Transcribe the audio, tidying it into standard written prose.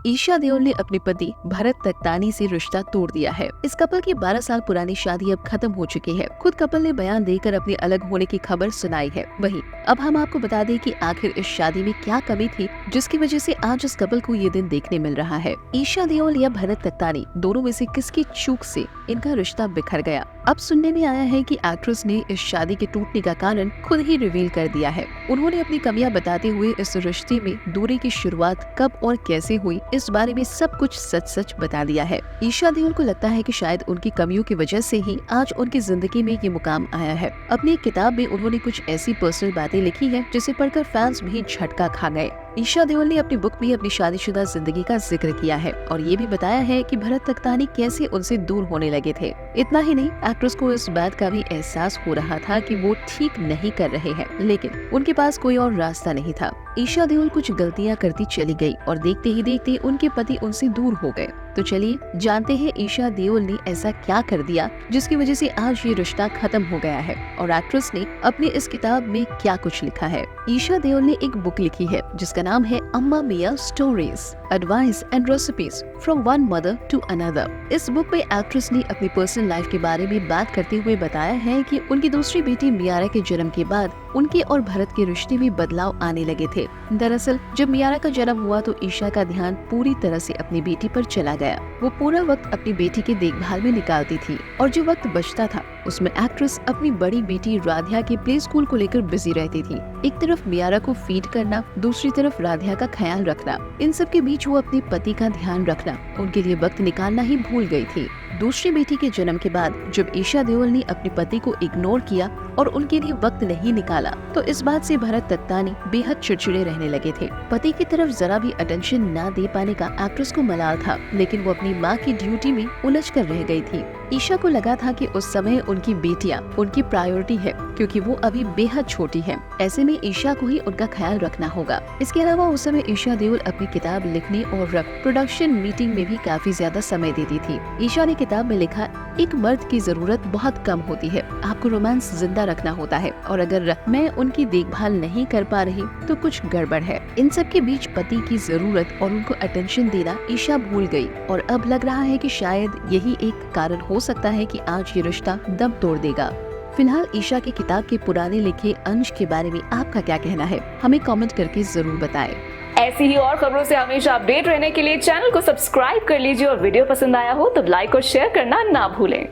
ईशा देओल ने अपने पति भरत तख्तानी से रिश्ता तोड़ दिया है। इस कपल की 12 साल पुरानी शादी अब खत्म हो चुकी है। खुद कपल ने बयान देकर अपने अलग होने की खबर सुनाई है। वहीं अब हम आपको बता दें कि आखिर इस शादी में क्या कमी थी जिसकी वजह से आज इस कपल को ये दिन देखने मिल रहा है। ईशा देओल या भरत तख्तानी दोनों में से किसकी चूक से इनका रिश्ता बिखर गया। अब सुनने में आया है कि एक्ट्रेस ने इस शादी के टूटने का कारण खुद ही रिवील कर दिया है। उन्होंने अपनी कमियां बताते हुए इस रिश्ते में दूरी की शुरुआत कब और कैसे हुई इस बारे में सब कुछ सच सच बता दिया है। ईशा देओल को लगता है कि शायद उनकी कमियों की वजह से ही आज उनकी जिंदगी में ये मुकाम आया है। अपनी किताब में उन्होंने कुछ ऐसी पर्सनल बातें लिखी है जिसे पढ़कर फैंस भी झटका खा गए। ईशा देओल ने अपनी बुक में अपनी शादीशुदा जिंदगी का जिक्र किया है और ये भी बताया है कि भरत तख्तानी कैसे उनसे दूर होने लगे थे। इतना ही नहीं, एक्ट्रेस को इस बात का भी एहसास हो रहा था कि वो ठीक नहीं कर रहे हैं, लेकिन उनके पास कोई और रास्ता नहीं था। ईशा देओल कुछ गलतियां करती चली गई और देखते ही देखते उनके पति उनसे दूर हो गए। तो चलिए जानते हैं ईशा देओल ने ऐसा क्या कर दिया जिसकी वजह से आज ये रिश्ता खत्म हो गया है और एक्ट्रेस ने अपनी इस किताब में क्या कुछ लिखा है। ईशा देओल ने एक बुक लिखी है जिसका नाम है Amma Mia stories, advice and recipes from one mother to another. इस बुक में एक्ट्रेस ने अपनी पर्सनल लाइफ के बारे में बात करते हुए बताया है कि उनकी दूसरी बेटी मियारा के जन्म के बाद उनके और भरत के रिश्ते में बदलाव आने लगे थे। दरअसल जब मियारा का जन्म हुआ तो ईशा का ध्यान पूरी तरह से अपनी बेटी पर चला गया। वो पूरा वक्त अपनी बेटी के देखभाल में निकालती थी और जो वक्त बचता था उसमें एक्ट्रेस अपनी बड़ी बेटी राधिया के प्ले स्कूल को लेकर बिजी रहती थी। एक तरफ मियारा को फीड करना, दूसरी तरफ राधिया का ख्याल रखना। इन सब के बीच वो अपने पति का ध्यान रखना, उनके लिए वक्त निकालना ही भूल गई थी। दूसरी बेटी के जन्म के बाद जब ईशा देओल ने अपने पति को इग्नोर किया और उनके लिए वक्त नहीं निकाला तो इस बात से भरत तख्तानी बेहद चिड़चिड़े रहने लगे थे। पति की तरफ जरा भी अटेंशन न दे पाने का एक्ट्रेस को मलाल था, लेकिन वो अपनी माँ की ड्यूटी में उलझ कर रह गई थी। ईशा को लगा था कि उस समय उनकी बेटियां उनकी प्रायोरिटी है क्योंकि वो अभी बेहद छोटी है। ऐसे में ईशा को ही उनका ख्याल रखना होगा। इसके अलावा उस समय ईशा देओल अपनी किताब लिखने और प्रोडक्शन मीटिंग में भी काफी ज्यादा समय देती थी। ईशा ने किताब में लिखा, एक मर्द की जरूरत बहुत कम होती है, आपको रोमांस जिंदा रखना होता है और अगर मैं उनकी देखभाल नहीं कर पा रही तो कुछ गड़बड़ है। इन सब के बीच पति की जरूरत और उनको अटेंशन देना ईशा भूल गई और अब लग रहा है कि शायद यही एक कारण हो सकता है कि आज ये रिश्ता दम तोड़ देगा। फिलहाल ईशा की किताब के पुराने लिखे अंश के बारे में आपका क्या कहना है, हमें कमेंट करके जरूर बताएं। ऐसी ही और खबरों से हमेशा अपडेट रहने के लिए चैनल को सब्सक्राइब कर लीजिए और वीडियो पसंद आया हो तो लाइक और शेयर करना ना भूलें।